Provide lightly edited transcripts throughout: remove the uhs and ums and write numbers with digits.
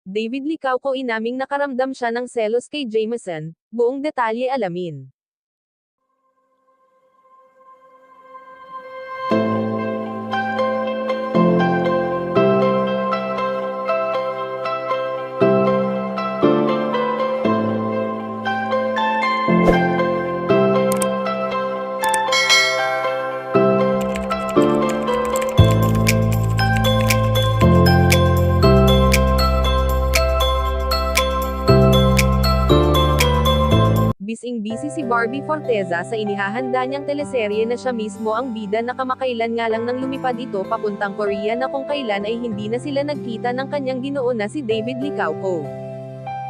David Licauco inaming nakaramdam siya ng selos kay Jameson, buong detalye alamin. Bising-busy si Barbie Forteza sa inihahanda niyang teleserye na siya mismo ang bida na kamakailan nga lang nang lumipad ito papuntang Korea na kung kailan ay hindi na sila nagkita ng kanyang ginoo na si David Licauco.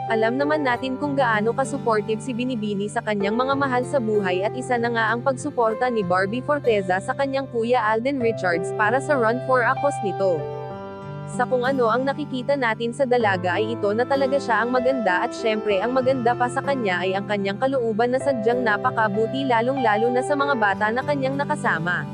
Alam naman natin kung gaano ka-supportive si Binibini sa kanyang mga mahal sa buhay at isa na nga ang pagsuporta ni Barbie Forteza sa kanyang kuya Alden Richards para sa Run for Akos nito. Sa kung ano ang nakikita natin sa dalaga ay ito na talaga siya ang maganda at syempre ang maganda pa sa kanya ay ang kanyang kalooban na sadyang napakabuti lalong-lalo na sa mga bata na kanyang nakasama.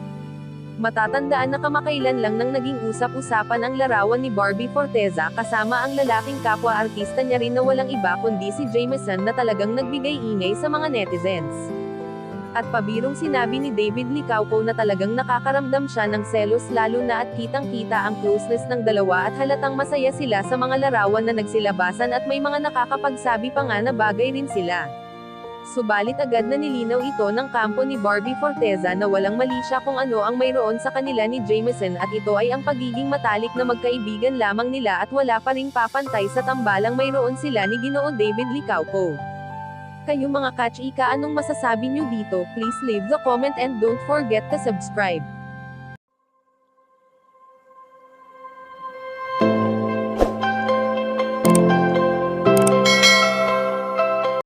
Matatandaan na kamakailan lang nang naging usap-usapan ang larawan ni Barbie Forteza kasama ang lalaking kapwa-artista niya rin na walang iba kundi si Jameson na talagang nagbigay-ingay sa mga netizens. At pabirong sinabi ni David Licauco na talagang nakakaramdam siya ng selos lalo na at kitang-kita ang closeness ng dalawa at halatang masaya sila sa mga larawan na nagsilabasan at may mga nakakapagsabi pa nga na bagay rin sila. Subalit agad na nilinaw ito ng kampo ni Barbie Forteza na walang mali siya kung ano ang mayroon sa kanila ni Jameson at ito ay ang pagiging matalik na magkaibigan lamang nila at wala pa ring papantay sa tambalang mayroon sila ni Ginoo David Licauco. Kayo mga kachika, anong masasabi nyo dito? Please leave the comment and don't forget to subscribe.